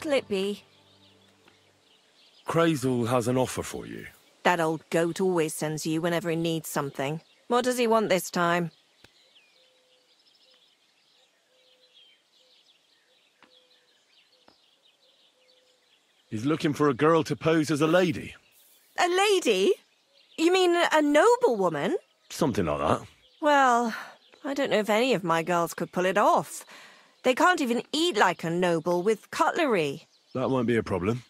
What'll it be? Crazel has an offer for you. That old goat always sends you whenever he needs something. What does he want this time? He's looking for a girl to pose as a lady. A lady? You mean a noblewoman? Something like that. Well, I don't know if any of my girls could pull it off. They can't even eat like a noble with cutlery. That won't be a problem.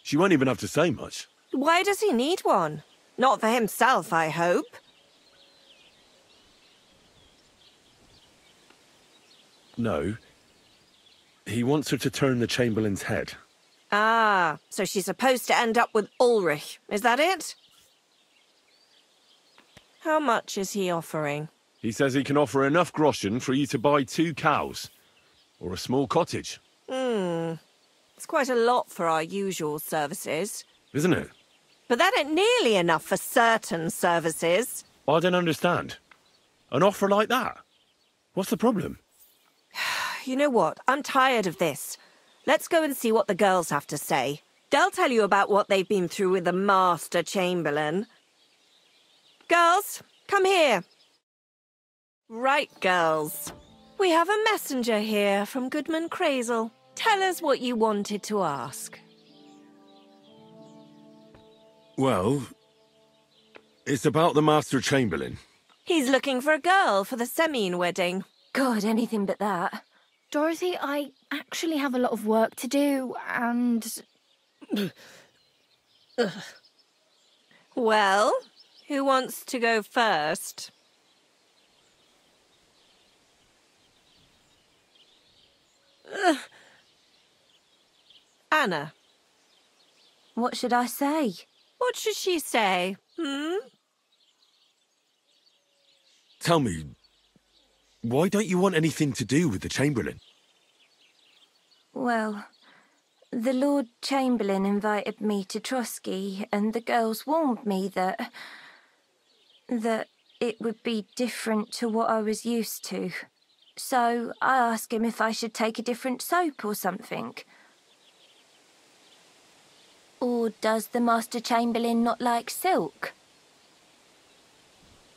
She won't even have to say much. Why does he need one? Not for himself, I hope. No. He wants her to turn the Chamberlain's head. Ah, so she's supposed to end up with Ulrich, is that it? How much is he offering? He says he can offer enough groschen for you to buy 2 cows. Or a small cottage. It's quite a lot for our usual services. Isn't it? But that ain't nearly enough for certain services. I don't understand. An offer like that? What's the problem? You know what? I'm tired of this. Let's go and see what the girls have to say. They'll tell you about what they've been through with the Master Chamberlain. Girls, come here. Right, girls. We have a messenger here from Goodman Crazel. Tell us what you wanted to ask. Well, it's about the Master Chamberlain. He's looking for a girl for the Semine wedding. God, anything but that. Dorothy, I actually have a lot of work to do, and... Well, who wants to go first? Anna. What should I say? What should she say? Tell me, why don't you want anything to do with the Chamberlain? Well, the Lord Chamberlain invited me to Trotsky, and the girls warned me that it would be different to what I was used to. So I asked him if I should take a different soap or something. Or does the Master Chamberlain not like silk?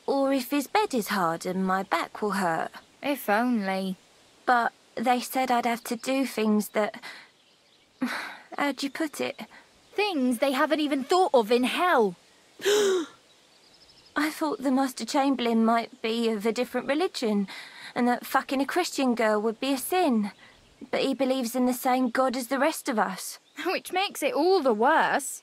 Or if his bed is hard and my back will hurt. If only. But they said I'd have to do things that... How'd you put it? Things they haven't even thought of in hell. I thought the Master Chamberlain might be of a different religion, and that fucking a Christian girl would be a sin. But he believes in the same God as the rest of us. Which makes it all the worse.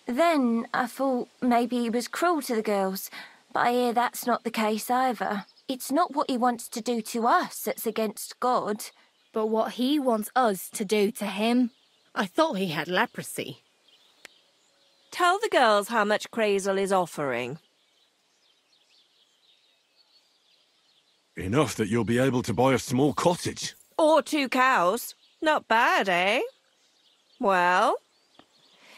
Then I thought maybe he was cruel to the girls, but I hear that's not the case either. It's not what he wants to do to us that's against God. But what he wants us to do to him. I thought he had leprosy. Tell the girls how much Crazel is offering. Enough that you'll be able to buy a small cottage. Or 2 cows. Not bad, eh? Well,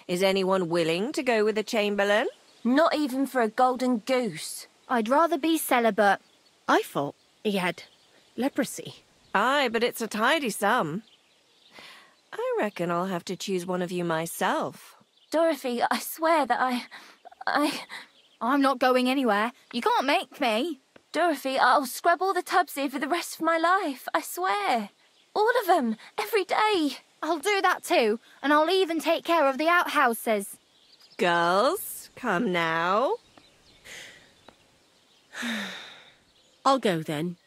is anyone willing to go with the Chamberlain? Not even for a golden goose. I'd rather be celibate. I thought he had leprosy. Aye, but it's a tidy sum. I reckon I'll have to choose one of you myself. Dorothy, I swear that I'm not going anywhere. You can't make me. Dorothy, I'll scrub all the tubs here for the rest of my life, I swear. All of them, every day. I'll do that too, and I'll even take care of the outhouses. Girls, come now. I'll go then.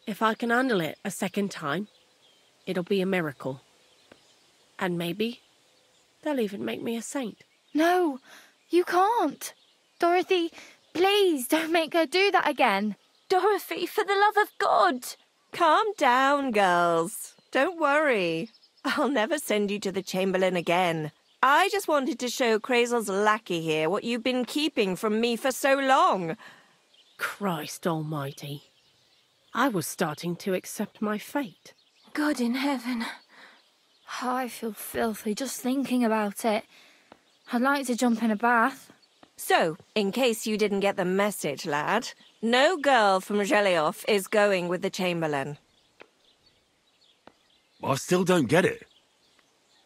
If I can handle it a second time, it'll be a miracle. And maybe they'll even make me a saint. No, you can't. Dorothy, please don't make her do that again. Dorothy, for the love of God. Calm down, girls. Don't worry. I'll never send you to the Chamberlain again. I just wanted to show Crazel's lackey here what you've been keeping from me for so long. Christ almighty. I was starting to accept my fate. God in heaven. I feel filthy just thinking about it. I'd like to jump in a bath. So, in case you didn't get the message, lad, no girl from Zheleov is going with the Chamberlain. I still don't get it.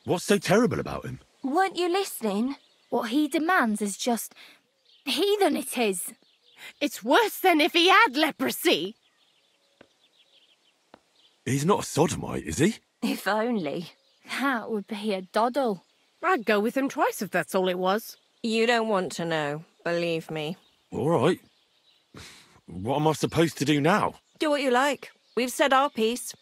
What's so terrible about him? Weren't you listening? What he demands is just heathen it is. It's worse than if he had leprosy. He's not a sodomite, is he? If only. That would be a doddle. I'd go with him twice if that's all it was. You don't want to know, believe me. All right. What am I supposed to do now? Do what you like. We've said our piece.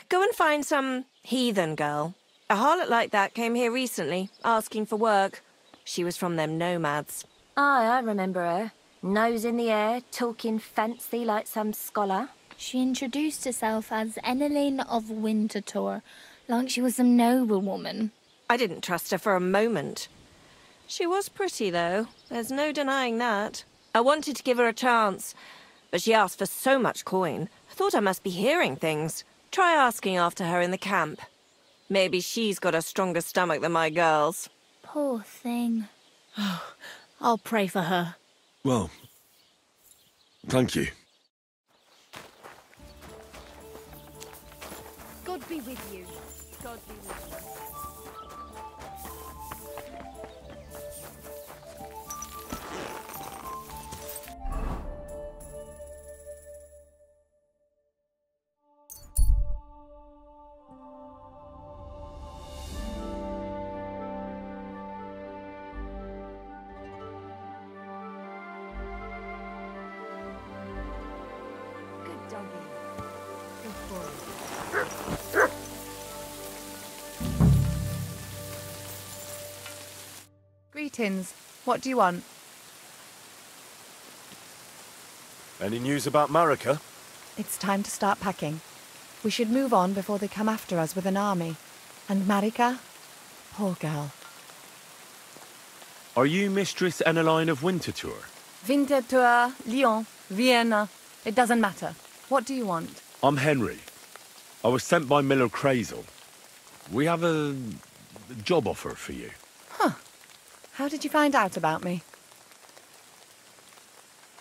Go and find some heathen girl. A harlot like that came here recently, asking for work. She was from them nomads. Aye, I remember her. Nose in the air, talking fancy like some scholar. She introduced herself as Enelin of Winterthur, like she was some noblewoman. I didn't trust her for a moment. She was pretty, though. There's no denying that. I wanted to give her a chance, but she asked for so much coin. I thought I must be hearing things. Try asking after her in the camp. Maybe she's got a stronger stomach than my girls. Poor thing. I'll pray for her. Well, thank you. God be with you. God be with you. Greetings. What do you want? Any news about Marika? It's time to start packing. We should move on before they come after us with an army. And Marika? Poor girl. Are you Mistress Eneline of Winterthur? Winterthur, Lyon, Vienna. It doesn't matter. What do you want? I'm Henry. I was sent by Miller Crazel. We have a job offer for you. How did you find out about me?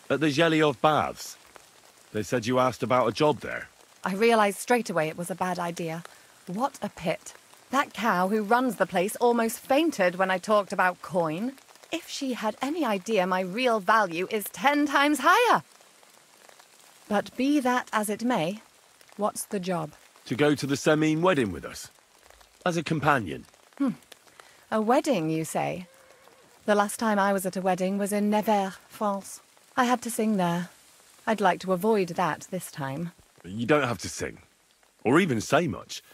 At the Zhelyov Baths. They said you asked about a job there. I realised straight away it was a bad idea. What a pit. That cow who runs the place almost fainted when I talked about coin. If she had any idea my real value is 10 times higher. But be that as it may, what's the job? To go to the Semine wedding with us. As a companion. A wedding, you say? The last time I was at a wedding was in Nevers, France. I had to sing there. I'd like to avoid that this time. You don't have to sing. Or even say much.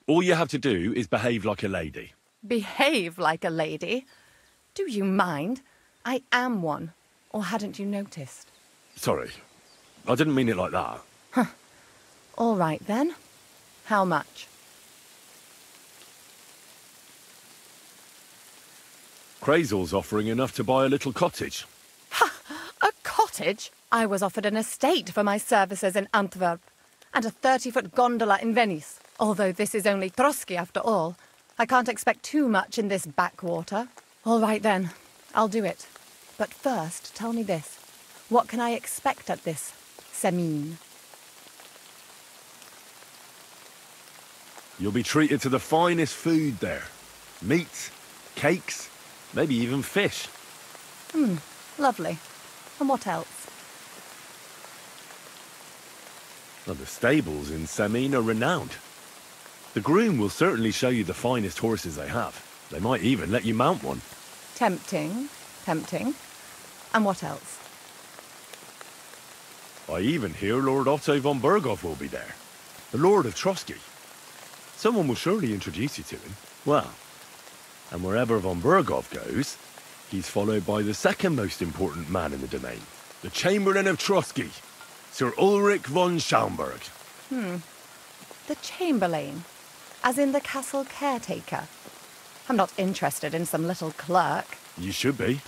All you have to do is behave like a lady. Behave like a lady? Do you mind? I am one. Or hadn't you noticed? Sorry. I didn't mean it like that. All right, then. How much? Crazel's offering enough to buy a little cottage. A cottage? I was offered an estate for my services in Antwerp, and a 30-foot gondola in Venice. Although this is only Trotsky after all, I can't expect too much in this backwater. All right then, I'll do it. But first, tell me this. What can I expect at this Semine? You'll be treated to the finest food there. Meat, cakes, maybe even fish. Lovely. And what else? Well, the stables in Semine are renowned. The groom will certainly show you the finest horses they have. They might even let you mount one. Tempting. Tempting. And what else? I even hear Lord Otto von Berghoff will be there. The Lord of Trotsky. Someone will surely introduce you to him. Well, and wherever von Berghoff goes, he's followed by the second most important man in the domain. The Chamberlain of Trotsky, Sir Ulrich von Schaumburg. The Chamberlain. As in the castle caretaker. I'm not interested in some little clerk. You should be.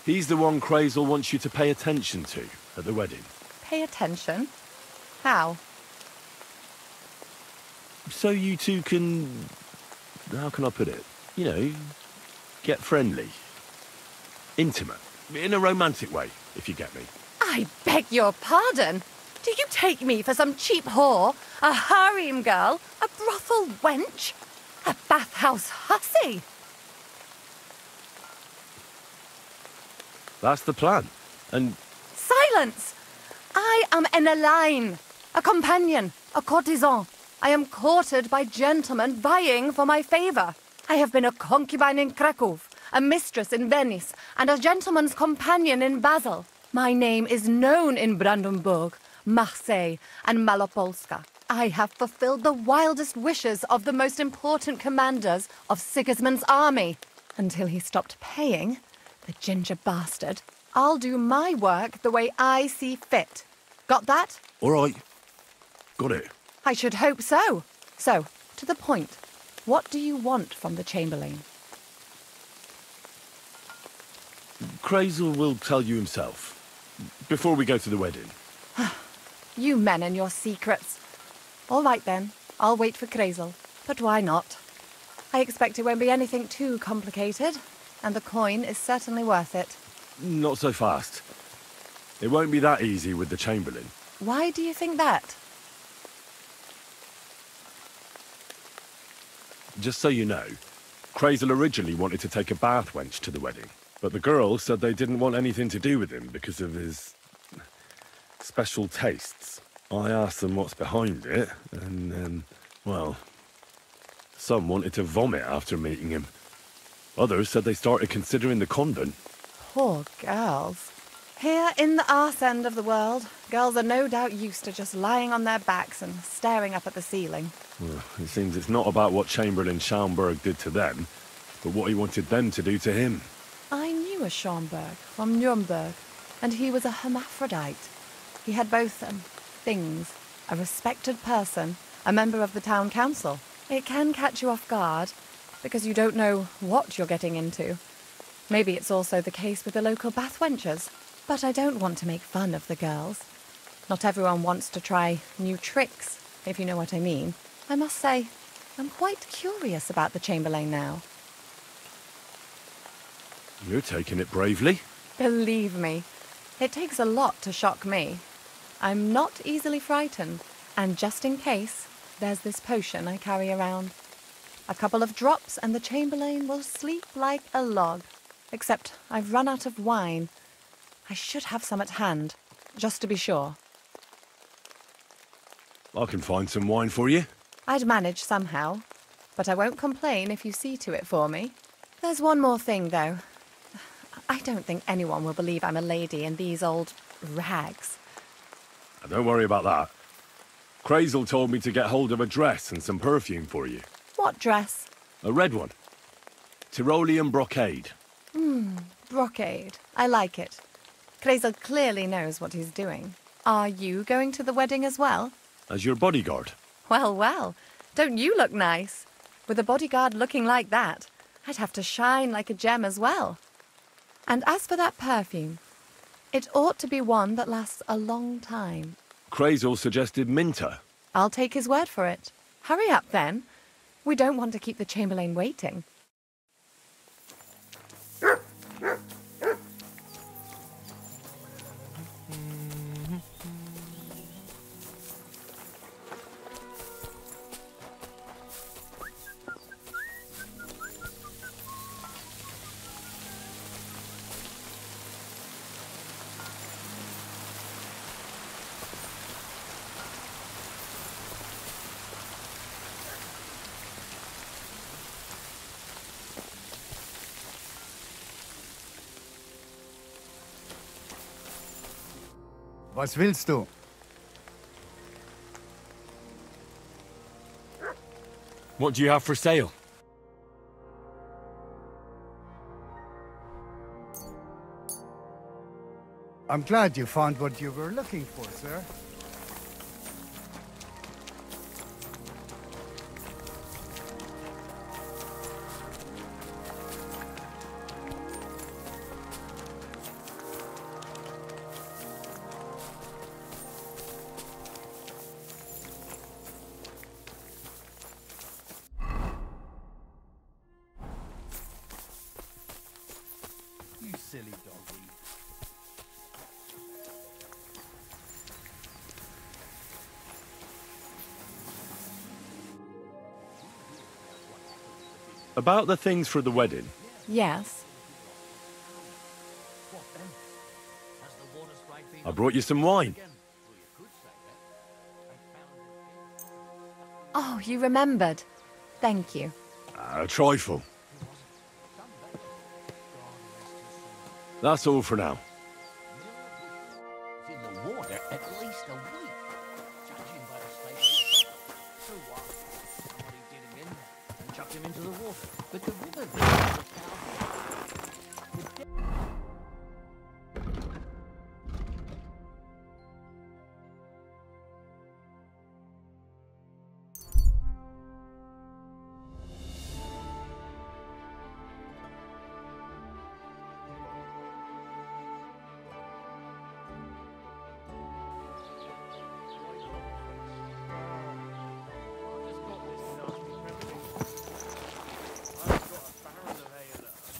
He's the one Crazel wants you to pay attention to at the wedding. Pay attention? How? So you two can... how can I put it? You know, get friendly. Intimate. In a romantic way, if you get me. I beg your pardon. Do you take me for some cheap whore? A harem girl? A brothel wench? A bathhouse hussy? That's the plan. And Silence! I am an Elaine, a companion, a courtesan. I am courted by gentlemen vying for my favour. I have been a concubine in Krakow, a mistress in Venice, and a gentleman's companion in Basel. My name is known in Brandenburg, Marseille, and Malopolska. I have fulfilled the wildest wishes of the most important commanders of Sigismund's army. Until he stopped paying, the ginger bastard, I'll do my work the way I see fit. Got that? all right. Got it. I should hope so. So, to the point. What do you want from the Chamberlain? Crazel will tell you himself. Before we go to the wedding. You men and your secrets. All right then, I'll wait for Crazel. But why not? I expect it won't be anything too complicated, and the coin is certainly worth it. Not so fast. It won't be that easy with the Chamberlain. Why do you think that? Just so you know, Crazel originally wanted to take a bath wench to the wedding, but the girls said they didn't want anything to do with him because of his special tastes. I asked them what's behind it, and well, some wanted to vomit after meeting him. Others said they started considering the convent. Poor girls. Here in the arse end of the world, girls are no doubt used to just lying on their backs and staring up at the ceiling. Well, it seems it's not about what Chamberlain Schaumburg did to them, but what he wanted them to do to him. I knew a Schaumburg from Nuremberg, and he was a hermaphrodite. He had both things, a respected person, a member of the town council. It can catch you off guard, because you don't know what you're getting into. Maybe it's also the case with the local bath wenches. But I don't want to make fun of the girls. Not everyone wants to try new tricks, if you know what I mean. I must say, I'm quite curious about the Chamberlain now. You're taking it bravely. Believe me, it takes a lot to shock me. I'm not easily frightened, and just in case, there's this potion I carry around. A couple of drops and the Chamberlain will sleep like a log. Except I've run out of wine. I should have some at hand, just to be sure. I can find some wine for you. I'd manage somehow, but I won't complain if you see to it for me. There's one more thing, though. I don't think anyone will believe I'm a lady in these old rags. Don't worry about that. Crazel told me to get hold of a dress and some perfume for you. What dress? A red one. Tyrolean brocade. Brocade. I like it. Crazel clearly knows what he's doing. Are you going to the wedding as well? As your bodyguard. Well, well. Don't you look nice? With a bodyguard looking like that, I'd have to shine like a gem as well. And as for that perfume, it ought to be one that lasts a long time. Crazel suggested Minter. I'll take his word for it. Hurry up, then. We don't want to keep the Chamberlain waiting. Was willst du? What do you have for sale? I'm glad you found what you were looking for, sir. You silly doggy. About the things for the wedding. Yes. I brought you some wine. Oh, you remembered. Thank you. A trifle. That's all for now. In the water at least a week, judging by the state. So what? Somebody did him in and chucked him into the water. But the river.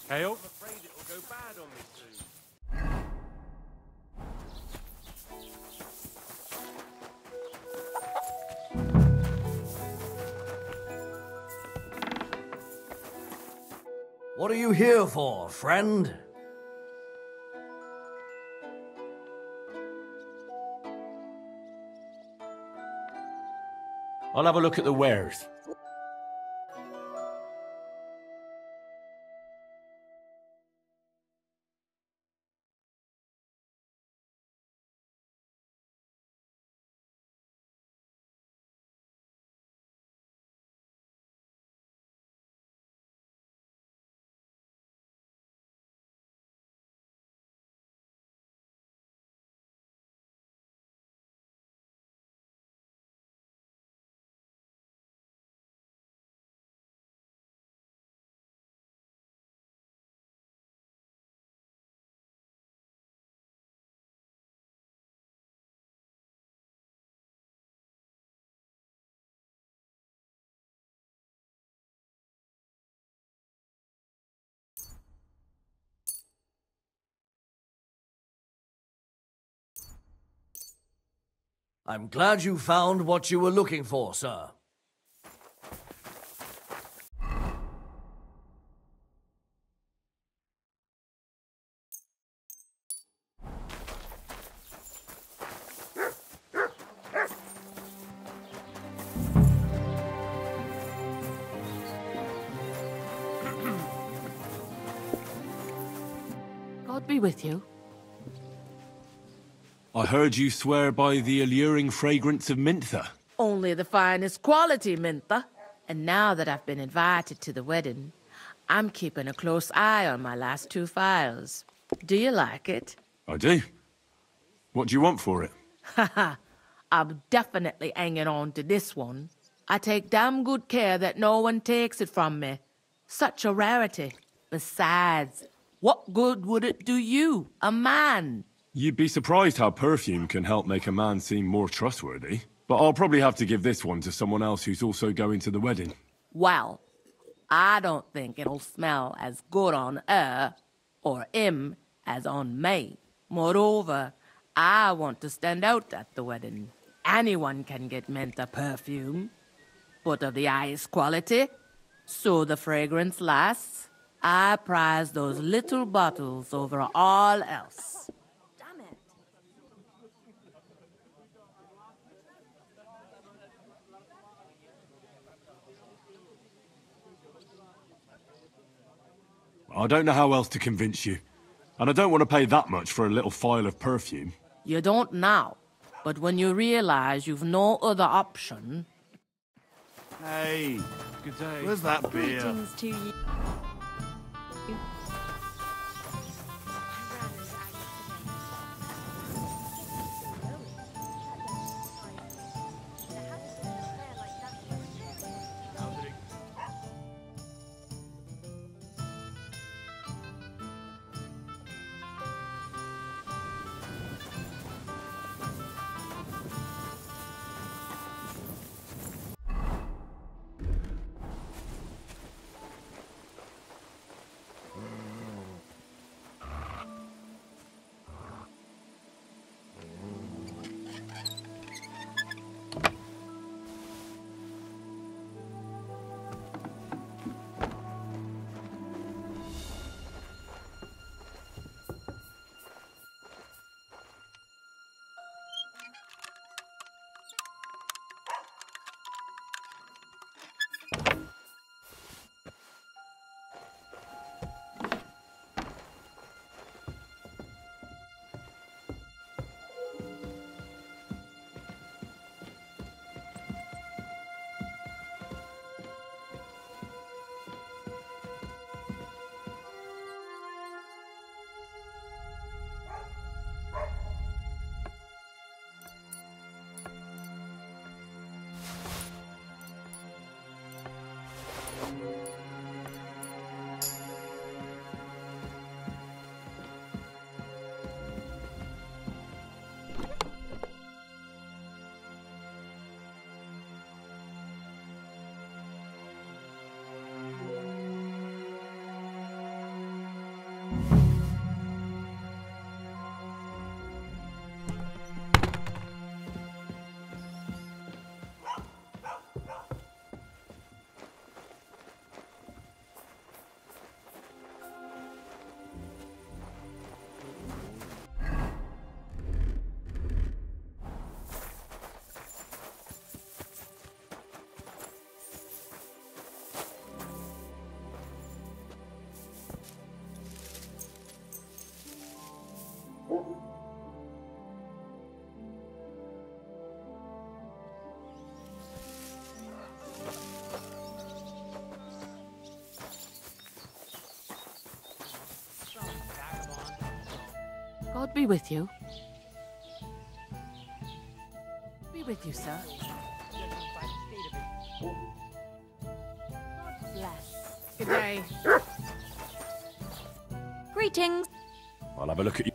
Hey, I'm afraid it'll go bad on me soon. What are you here for, friend? I'll have a look at the wares. I'm glad you found what you were looking for, sir. God be with you. I heard you swear by the alluring fragrance of Mintha. Only the finest quality, Mintha. And now that I've been invited to the wedding, I'm keeping a close eye on my last 2 files. Do you like it? I do. What do you want for it? Haha, I'm definitely hanging on to this one. I take damn good care that no one takes it from me. Such a rarity. Besides, what good would it do you, a man? You'd be surprised how perfume can help make a man seem more trustworthy. But I'll probably have to give this one to someone else who's also going to the wedding. Well, I don't think it'll smell as good on her or him as on me. Moreover, I want to stand out at the wedding. Anyone can get Mintha perfume, but of the highest quality, so the fragrance lasts. I prize those little bottles over all else. I don't know how else to convince you. And I don't want to pay that much for a little phial of perfume. You don't now, but when you realize you've no other option... Hey, Good day. where's that beer? Greetings to you. Lord be with you. Be with you, sir. God bless. Good day. Greetings. I'll have a look at you.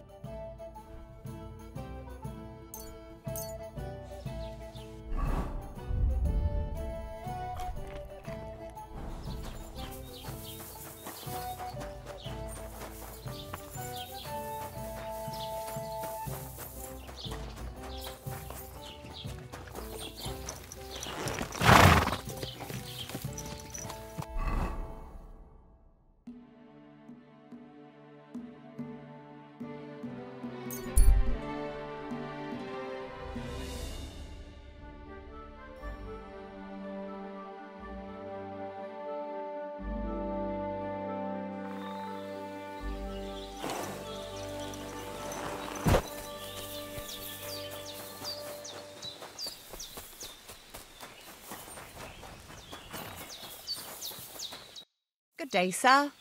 Good day, sir.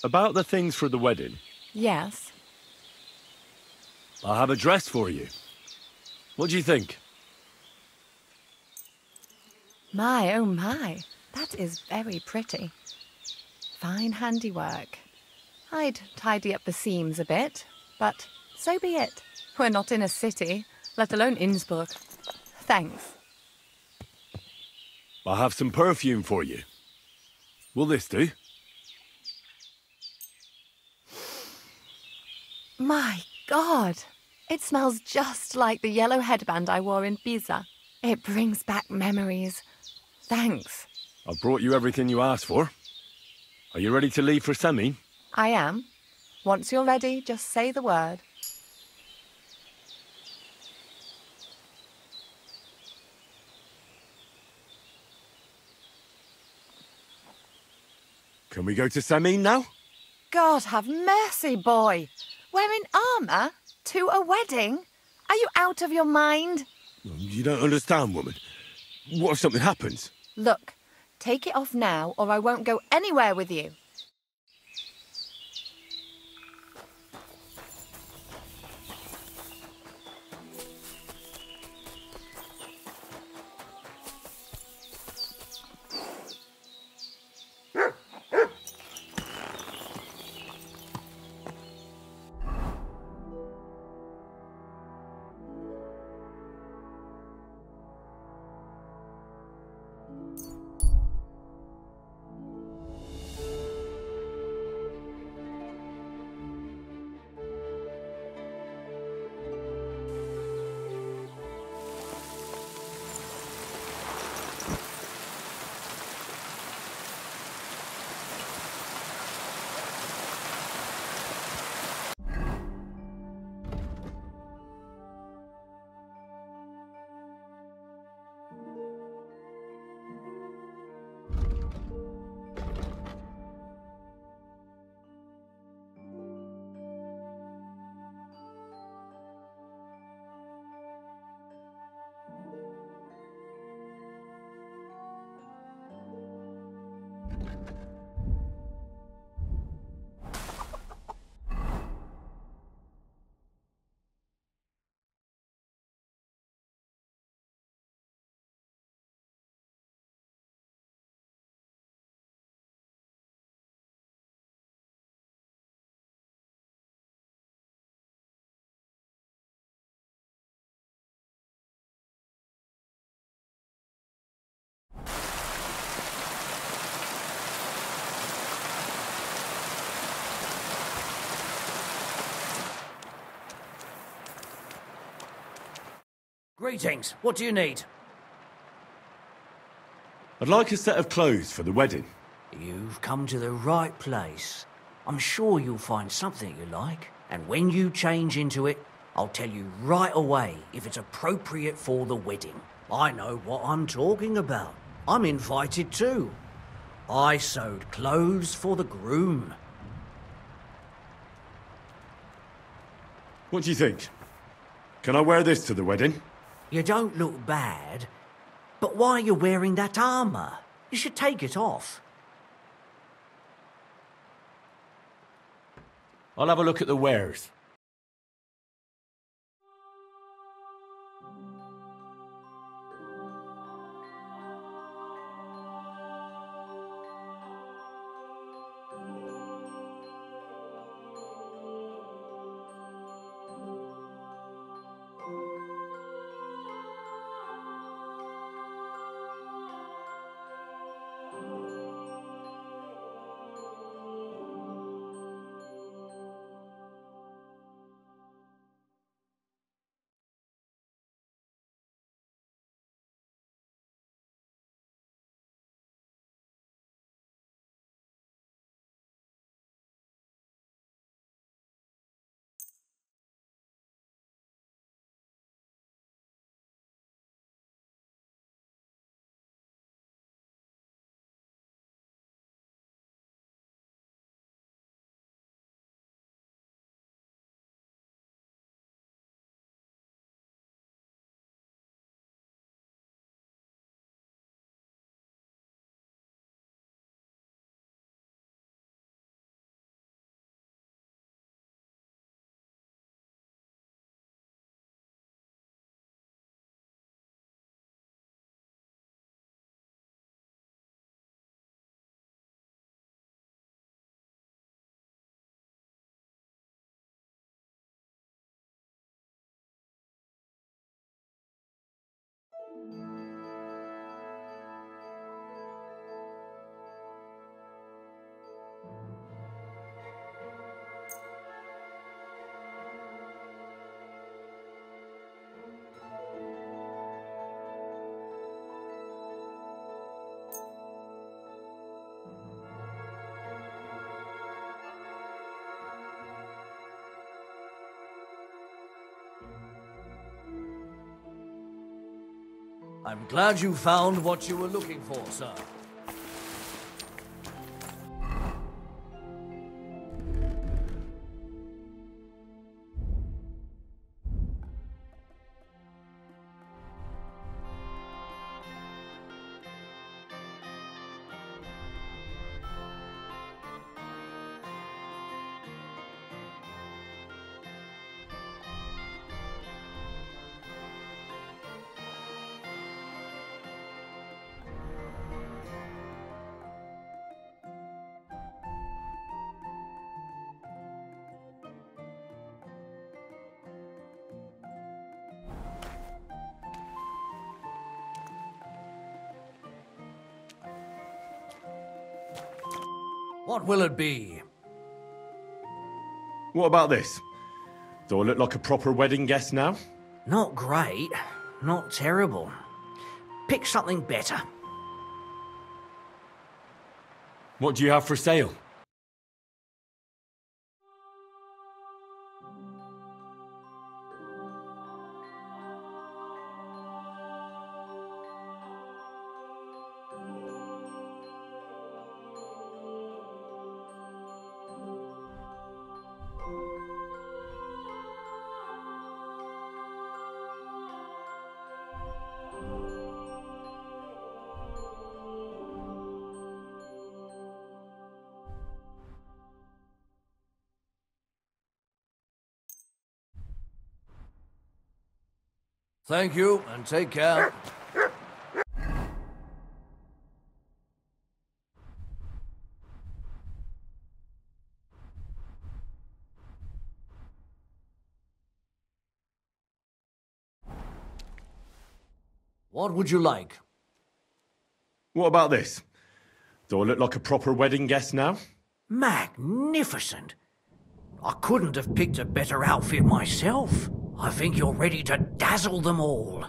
About the things for the wedding, Yes. I have a dress for you. What do you think? My, oh my. That is very pretty. Fine handiwork. I'd tidy up the seams a bit, but so be it. We're not in a city, let alone Innsbruck. Thanks. I have some perfume for you. Will this do? My God! It smells just like the yellow headband I wore in Pisa. It brings back memories. Thanks. I've brought you everything you asked for. Are you ready to leave for Semi? I am. Once you're ready, just say the word. Can we go to Semi now? God have mercy, boy! Wearing armour? To a wedding? Are you out of your mind? You don't understand, woman. What if something happens? Look, take it off now or I won't go anywhere with you. Greetings. What do you need? I'd like a set of clothes for the wedding. You've come to the right place. I'm sure you'll find something you like. And when you change into it, I'll tell you right away if it's appropriate for the wedding. I know what I'm talking about. I'm invited too. I sewed clothes for the groom. What do you think? Can I wear this to the wedding? You don't look bad, but why are you wearing that armour? You should take it off. I'll have a look at the wares. I'm glad you found what you were looking for, sir. What will it be? What about this? Do I look like a proper wedding guest now? Not great, not terrible. Pick something better. What do you have for sale? Thank you, and take care. What would you like? What about this? Do I look like a proper wedding guest now? Magnificent! I couldn't have picked a better outfit myself. I think you're ready to dazzle them all.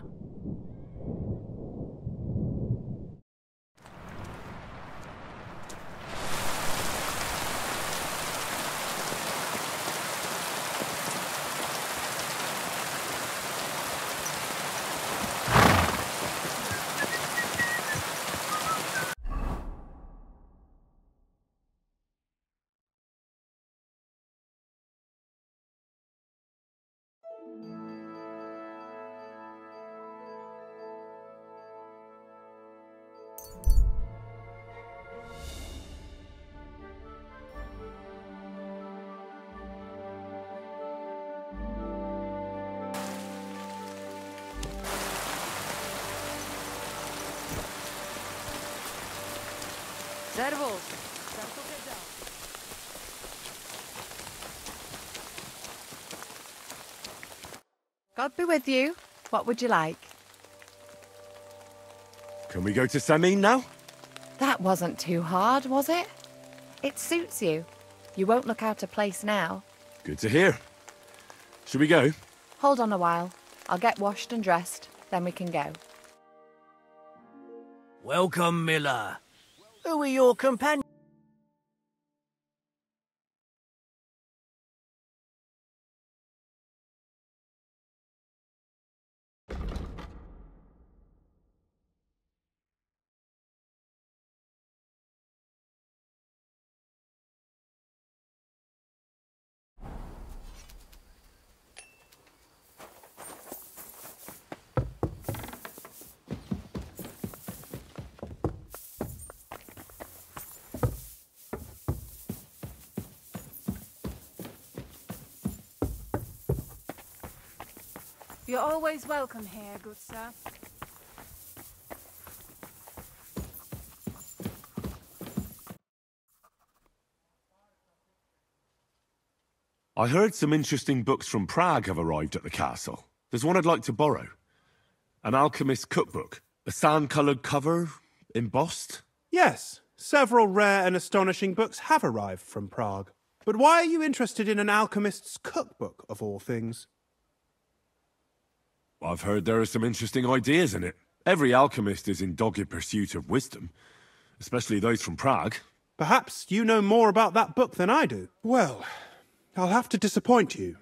God be with you. What would you like? Can we go to Samin now? That wasn't too hard, was it? It suits you. You won't look out of place now. Good to hear. Should we go? Hold on a while. I'll get washed and dressed, then we can go. Welcome, Miller. Who are your companions? You're always welcome here, good sir. I heard some interesting books from Prague have arrived at the castle. There's one I'd like to borrow. An alchemist's cookbook? A sand-coloured cover, embossed? Yes, several rare and astonishing books have arrived from Prague. But why are you interested in an alchemist's cookbook, of all things? I've heard there are some interesting ideas in it. Every alchemist is in dogged pursuit of wisdom, especially those from Prague. Perhaps you know more about that book than I do. Well, I'll have to disappoint you.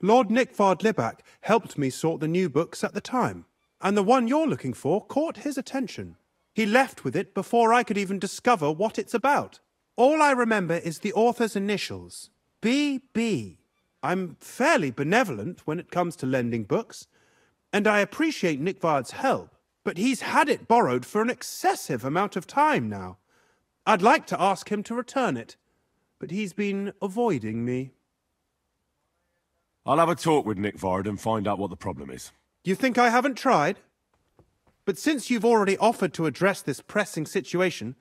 Lord Nikvard Libak helped me sort the new books at the time, and the one you're looking for caught his attention. He left with it before I could even discover what it's about. All I remember is the author's initials, B.B. I'm fairly benevolent when it comes to lending books, and I appreciate Nikvard's help, but he's had it borrowed for an excessive amount of time now. I'd like to ask him to return it, but he's been avoiding me. I'll have a talk with Nikvard and find out what the problem is. You think I haven't tried? But since you've already offered to address this pressing situation,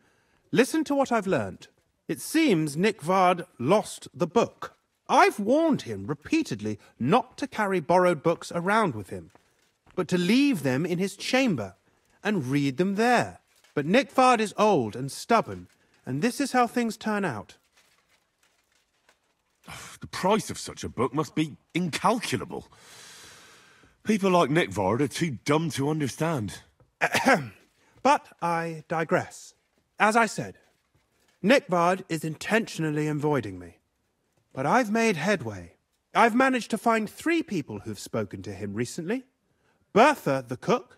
listen to what I've learned. It seems Nikvard lost the book. I've warned him repeatedly not to carry borrowed books around with him, but to leave them in his chamber and read them there. But Nikvard is old and stubborn, and this is how things turn out. The price of such a book must be incalculable. People like Nikvard are too dumb to understand. But I digress. As I said, Nikvard is intentionally avoiding me. But I've made headway. I've managed to find 3 people who've spoken to him recently. Bertha, the cook,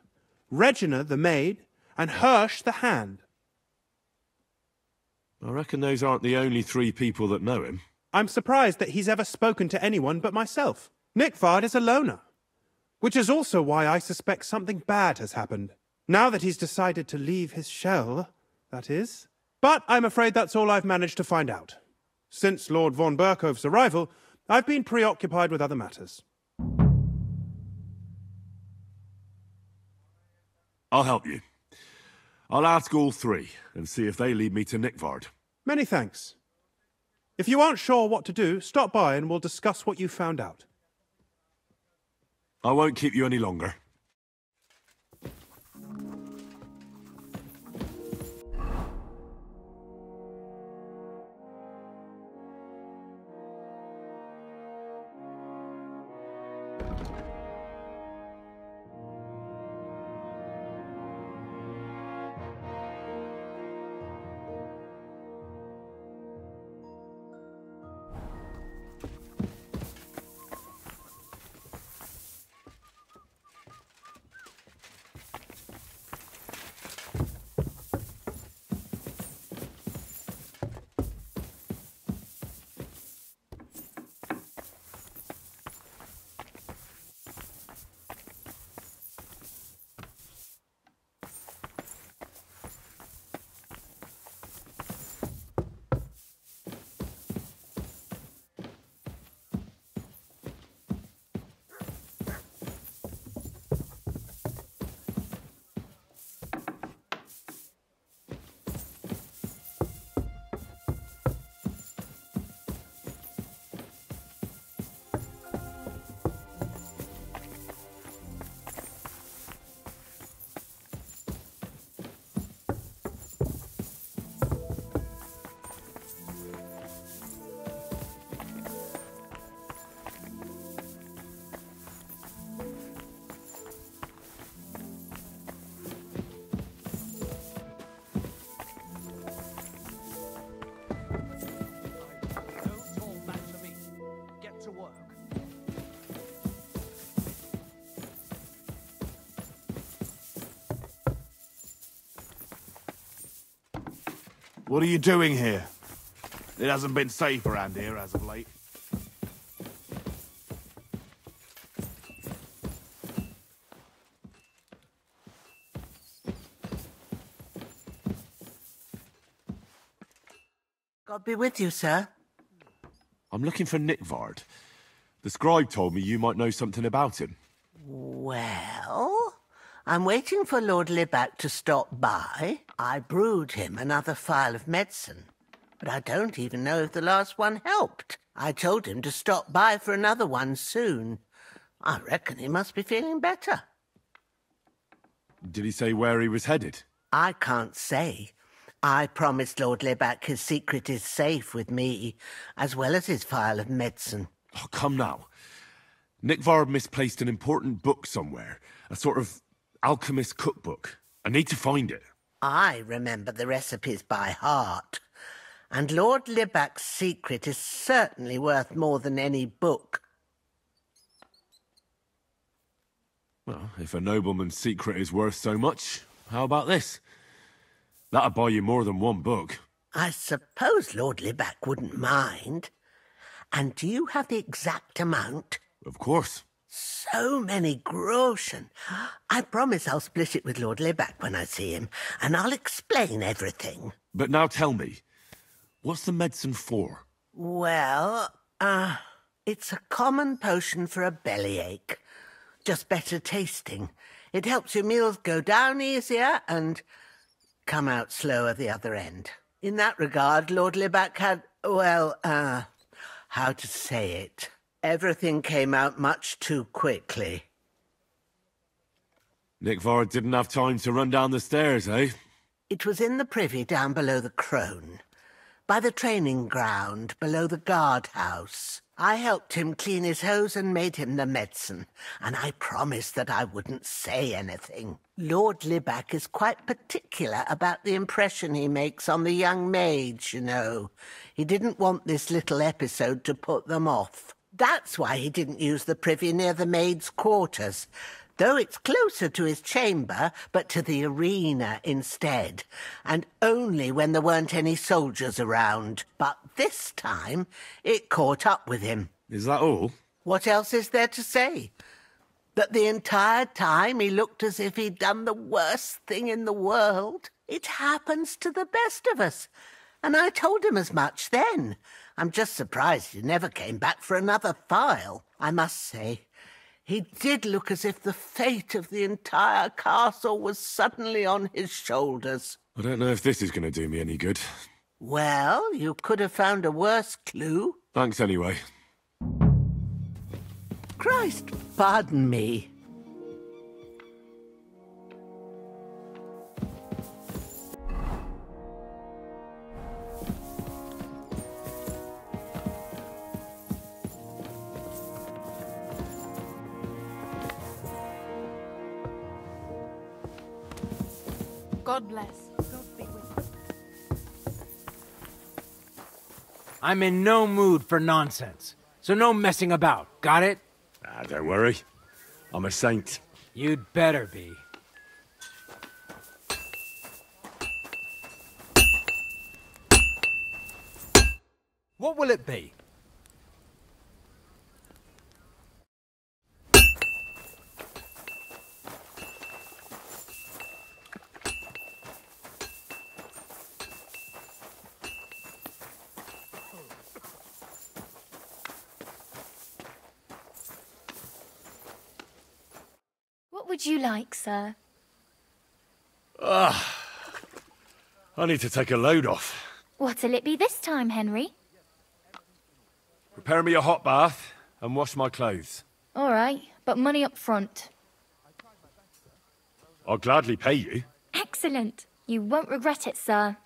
Regina, the maid, and Hirsch, the hand. I reckon those aren't the only 3 people that know him. I'm surprised that he's ever spoken to anyone but myself. Nikvard is a loner, which is also why I suspect something bad has happened. Now that he's decided to leave his shell, that is. But I'm afraid that's all I've managed to find out. Since Lord von Berkov's arrival, I've been preoccupied with other matters. I'll help you. I'll ask all 3 and see if they lead me to Nikvard. Many thanks. If you aren't sure what to do, stop by and we'll discuss what you found out. I won't keep you any longer. What are you doing here? It hasn't been safe around here as of late. God be with you, sir. I'm looking for Nikvard. The scribe told me you might know something about him. Well, I'm waiting for Lord Libak to stop by. I brewed him another phial of medicine, but I don't even know if the last one helped. I told him to stop by for another one soon. I reckon he must be feeling better. Did he say where he was headed? I can't say. I promised Lord Libac his secret is safe with me, as well as his phial of medicine. Oh, come now. Nickvard misplaced an important book somewhere. A sort of alchemist cookbook. I need to find it. I remember the recipes by heart. And Lord Libac's secret is certainly worth more than any book. Well, if a nobleman's secret is worth so much, how about this? That'll buy you more than one book. I suppose Lord Libac wouldn't mind. And do you have the exact amount? Of course. So many groschen. I promise I'll split it with Lord Libac when I see him, and I'll explain everything. But now tell me, what's the medicine for? Well, it's a common potion for a bellyache. Just better tasting. It helps your meals go down easier and come out slower the other end. In that regard, Lord Libac had, well, how to say it? Everything came out much too quickly. Nickvard didn't have time to run down the stairs, eh? It was in the privy down below the crone, by the training ground below the guardhouse. I helped him clean his hose and made him the medicine, and I promised that I wouldn't say anything. Lord Libac is quite particular about the impression he makes on the young maids, you know. He didn't want this little episode to put them off. That's why he didn't use the privy near the maids' quarters, though it's closer to his chamber, but to the arena instead, and only when there weren't any soldiers around. But this time, it caught up with him. Is that all? What else is there to say? That the entire time he looked as if he'd done the worst thing in the world. It happens to the best of us, and I told him as much then. I'm just surprised he never came back for another file. I must say, he did look as if the fate of the entire castle was suddenly on his shoulders. I don't know if this is going to do me any good. Well, you could have found a worse clue. Thanks anyway. Christ, pardon me. God bless. God be with you. I'm in no mood for nonsense, so no messing about. Got it? Don't worry. I'm a saint. You'd better be. What will it be? What would you like, sir? I need to take a load off. What'll it be this time, Henry? Prepare me a hot bath and wash my clothes. All right, but money up front. I'll gladly pay you. Excellent. You won't regret it, sir.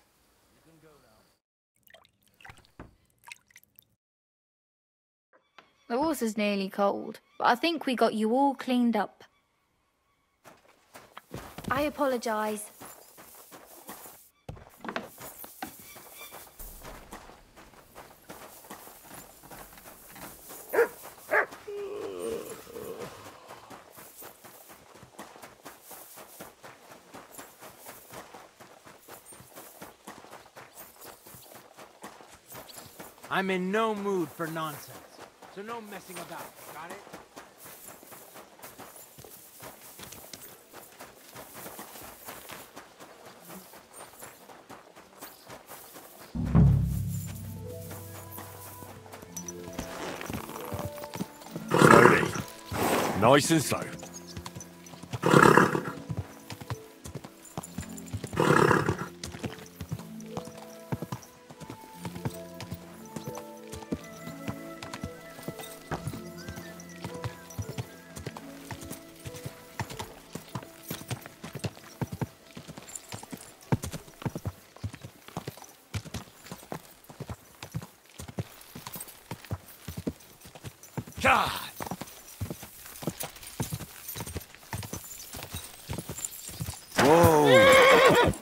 The water's nearly cold, but I think we got you all cleaned up. I apologise. I'm in no mood for nonsense, so no messing about. Got it? Slowly. Nice and slow. God! Whoa!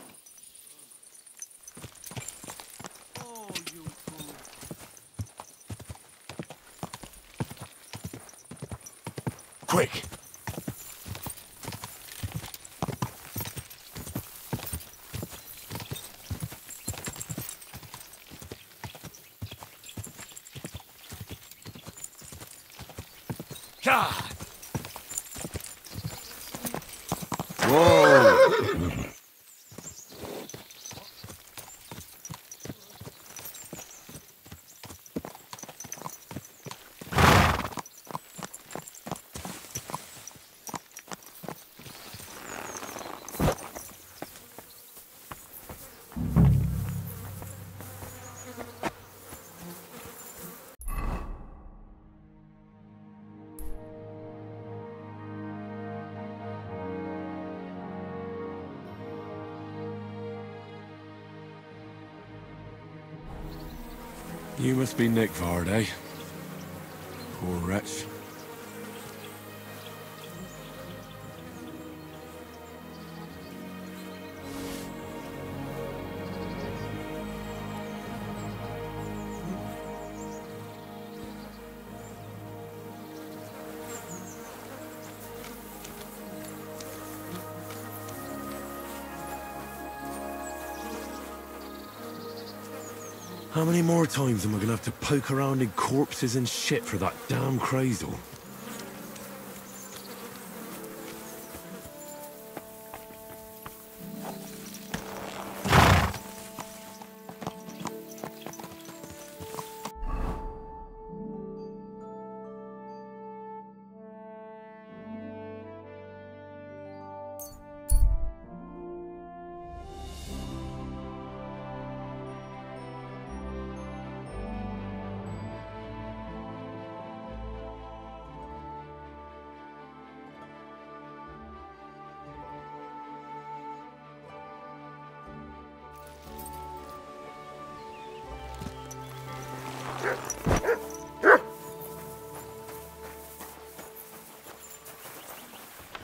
Quick! God! Whoa! You must be Nick Vard, eh? Poor wretch. How many more times am I gonna have to poke around in corpses and shit for that damn cradle?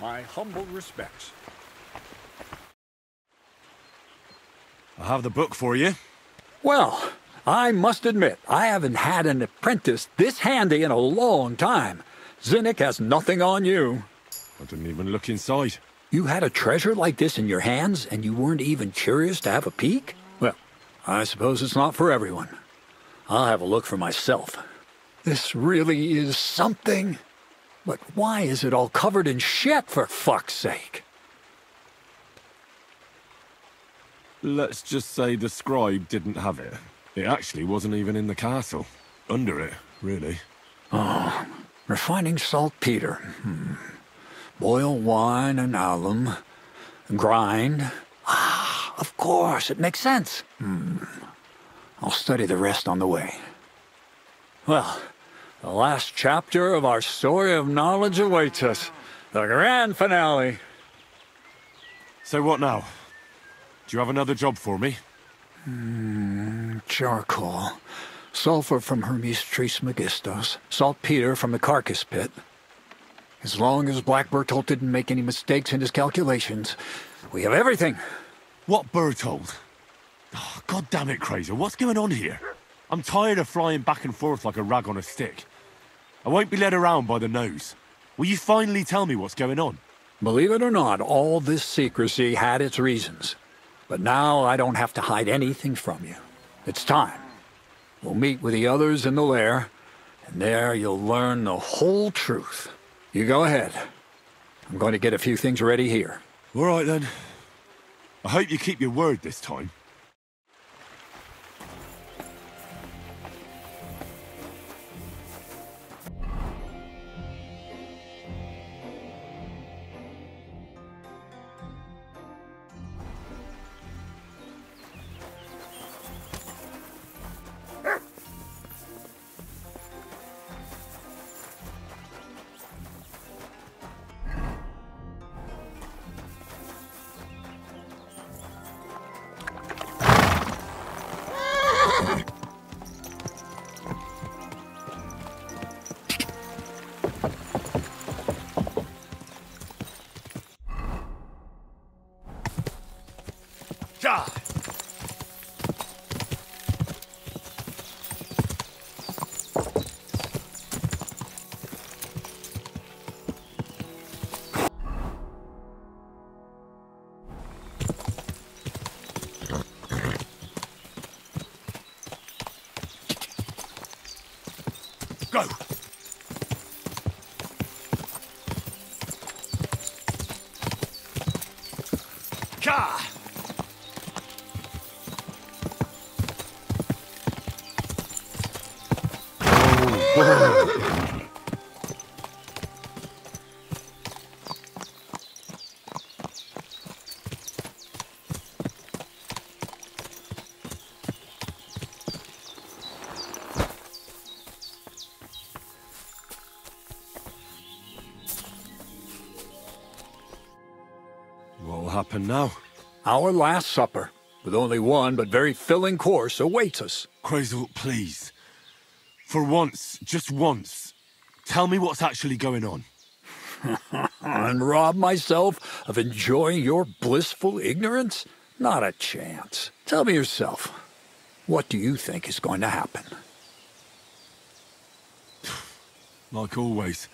My humble respects. I have the book for you. Well, I must admit, I haven't had an apprentice this handy in a long time. Zinnik has nothing on you. I didn't even look inside. You had a treasure like this in your hands, and you weren't even curious to have a peek? Well, I suppose it's not for everyone. I'll have a look for myself. This really is something. But why is it all covered in shit, for fuck's sake? Let's just say the scribe didn't have it. It actually wasn't even in the castle. Under it, really. Oh, refining saltpeter. Boil wine and alum. Grind. Ah, of course, it makes sense. I'll study the rest on the way. Well, the last chapter of our story of knowledge awaits us. The grand finale. So what now? Do you have another job for me? Charcoal. Sulfur from Hermes Trismegistos. Saltpeter from the carcass pit. As long as Black Bertolt didn't make any mistakes in his calculations, we have everything. What Bertolt? Oh, God damn it, Crazer. What's going on here? I'm tired of flying back and forth like a rag on a stick. I won't be led around by the nose. Will you finally tell me what's going on? Believe it or not, all this secrecy had its reasons. But now I don't have to hide anything from you. It's time. We'll meet with the others in the lair, and there you'll learn the whole truth. You go ahead. I'm going to get a few things ready here. All right, then. I hope you keep your word this time. God! Go! Ka! What'll happen now? Our last supper, with only one but very filling course, awaits us. Quasel, please. For once, just once, tell me what's actually going on. And rob myself of enjoying your blissful ignorance? Not a chance. Tell me yourself, what do you think is going to happen? Like always.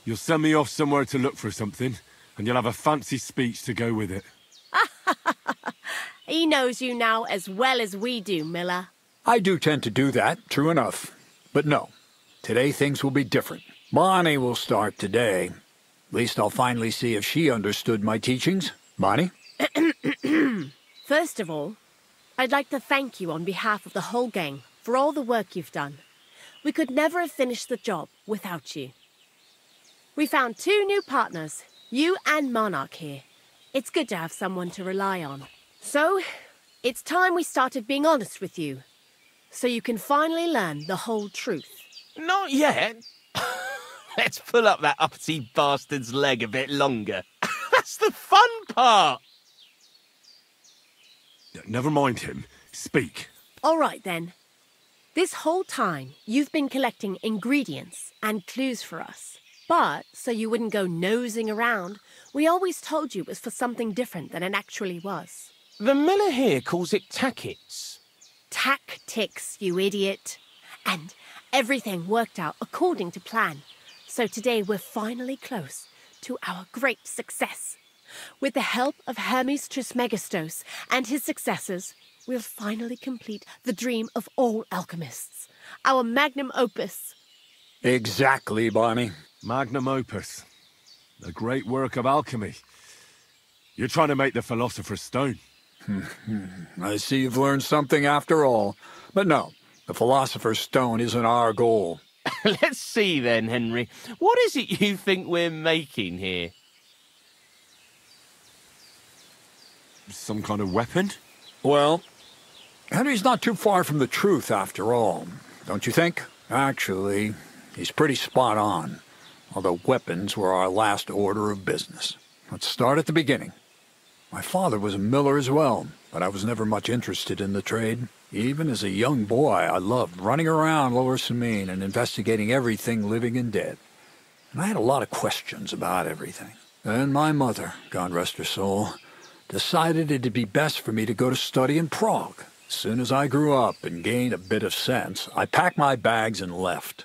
You'll send me off somewhere to look for something, and you'll have a fancy speech to go with it. He knows you now as well as we do, Miller. I do tend to do that, true enough. But no, today things will be different. Bonnie will start today. At least I'll finally see if she understood my teachings. Bonnie? First of all, I'd like to thank you on behalf of the whole gang for all the work you've done. We could never have finished the job without you. We found 2 new partners, you and Monarch here. It's good to have someone to rely on. So, it's time we started being honest with you, so you can finally learn the whole truth. Not yet. Let's pull up that uppity bastard's leg a bit longer. That's the fun part. Never mind him. Speak. All right, then. This whole time, you've been collecting ingredients and clues for us. But, so you wouldn't go nosing around, we always told you it was for something different than it actually was. The miller here calls it tackets. Tactics, you idiot. And everything worked out according to plan. So today we're finally close to our great success. With the help of Hermes Trismegistos and his successors, we'll finally complete the dream of all alchemists. Our magnum opus. Exactly, Bonnie. Magnum opus. A great work of alchemy. You're trying to make the Philosopher's Stone. I see you've learned something after all. But no, the Philosopher's Stone isn't our goal. Let's see then, Henry. What is it you think we're making here? Some kind of weapon? Well, Henry's not too far from the truth after all, don't you think? Actually, he's pretty spot on. Although weapons were our last order of business. Let's start at the beginning. My father was a miller as well, but I was never much interested in the trade. Even as a young boy, I loved running around Lower Samine and investigating everything living and dead. And I had a lot of questions about everything. Then my mother, God rest her soul, decided it'd be best for me to go to study in Prague. As soon as I grew up and gained a bit of sense, I packed my bags and left.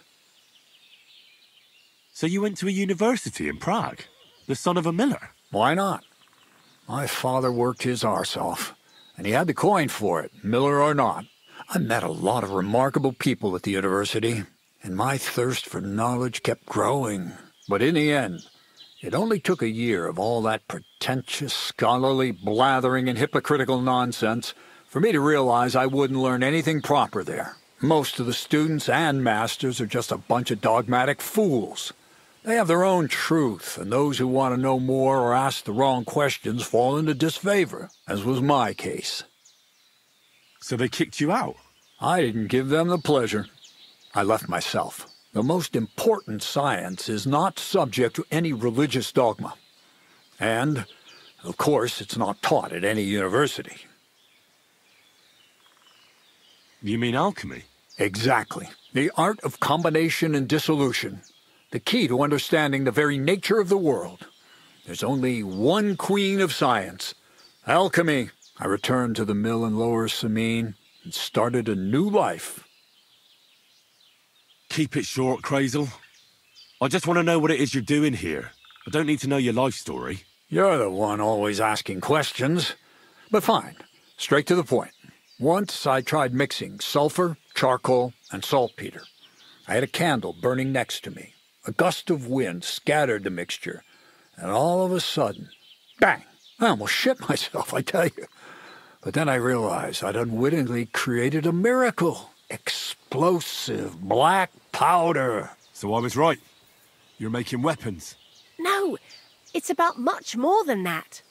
So you went to a university in Prague? The son of a miller? Why not? My father worked his arse off, and he had the coin for it, miller or not. I met a lot of remarkable people at the university, and my thirst for knowledge kept growing. But in the end, it only took a year of all that pretentious, scholarly blathering and hypocritical nonsense for me to realize I wouldn't learn anything proper there. Most of the students and masters are just a bunch of dogmatic fools. They have their own truth, and those who want to know more or ask the wrong questions fall into disfavor, as was my case. So they kicked you out? I didn't give them the pleasure. I left myself. The most important science is not subject to any religious dogma. And, of course, it's not taught at any university. You mean alchemy? Exactly. The art of combination and dissolution. The key to understanding the very nature of the world. There's only one queen of science. Alchemy. I returned to the mill in Lower Samine and started a new life. Keep it short, Crazel. I just want to know what it is you're doing here. I don't need to know your life story. You're the one always asking questions. But fine, straight to the point. Once I tried mixing sulfur, charcoal, and saltpeter. I had a candle burning next to me. A gust of wind scattered the mixture, and all of a sudden, bang! I almost shit myself, I tell you. But then I realized I'd unwittingly created a miracle. Explosive black powder. So I was right. You're making weapons. No, it's about much more than that.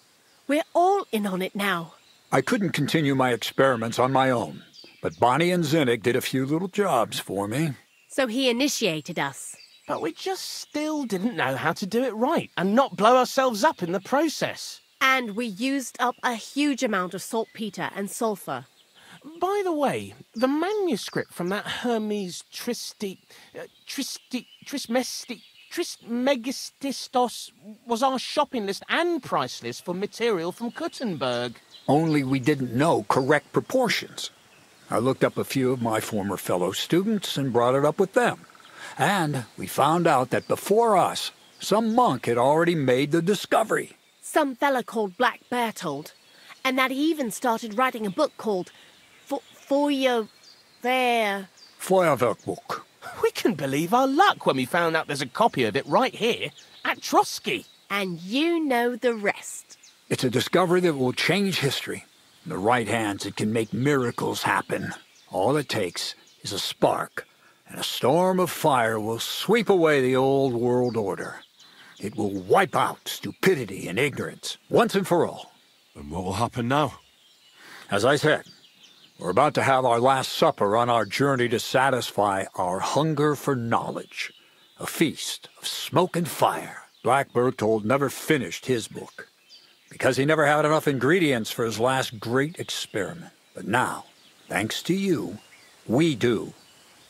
We're all in on it now. I couldn't continue my experiments on my own, but Bonnie and Zinnig did a few little jobs for me. So he initiated us. But we just still didn't know how to do it right and not blow ourselves up in the process. And we used up a huge amount of saltpeter and sulfur. By the way, the manuscript from that Hermes Trismegistos was our shopping list and price list for material from Kuttenberg. Only we didn't know correct proportions. I looked up a few of my former fellow students and brought it up with them. And we found out that before us, some monk had already made the discovery. Some fella called Black Bertold. And that he even started writing a book called Feuerwerkbuch. We can believe our luck when we found out there's a copy of it right here at Trotsky. And you know the rest. It's a discovery that will change history. In the right hands, it can make miracles happen. All it takes is a spark, and a storm of fire will sweep away the old world order. It will wipe out stupidity and ignorance, once and for all. And what will happen now? As I said, we're about to have our last supper on our journey to satisfy our hunger for knowledge. A feast of smoke and fire. Black Bertold never finished his book, because he never had enough ingredients for his last great experiment. But now, thanks to you, we do.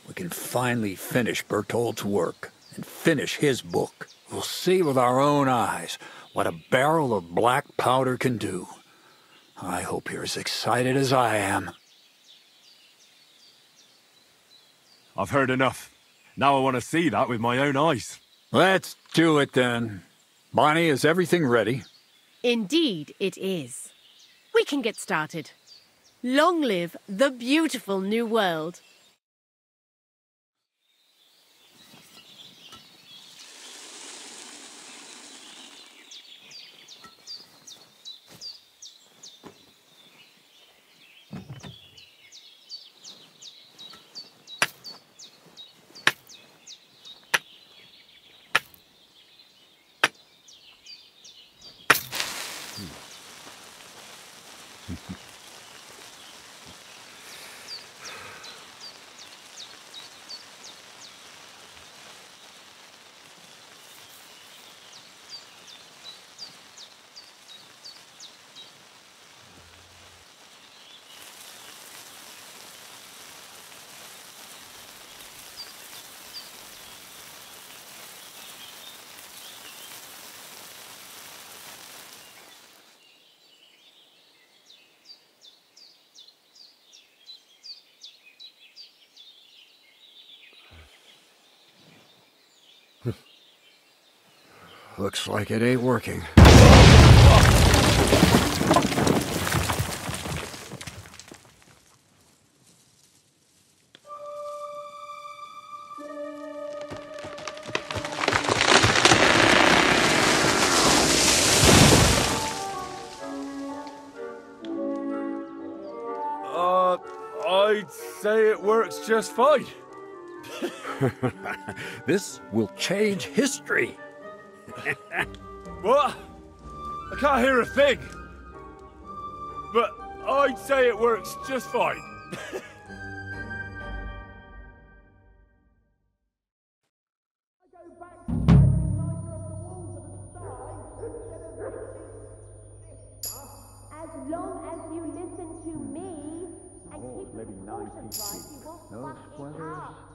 We can finally finish Bertold's work and finish his book. We'll see with our own eyes what a barrel of black powder can do. I hope you're as excited as I am. I've heard enough. Now I want to see that with my own eyes. Let's do it then. Bonnie, is everything ready? Indeed it is. We can get started. Long live the beautiful new world. Looks like it ain't working. I'd say it works just fine. This will change history. What? I can't hear a thing. But I'd say it works just fine. As long as you listen to me and keep the proportions right, you won't fuck it up.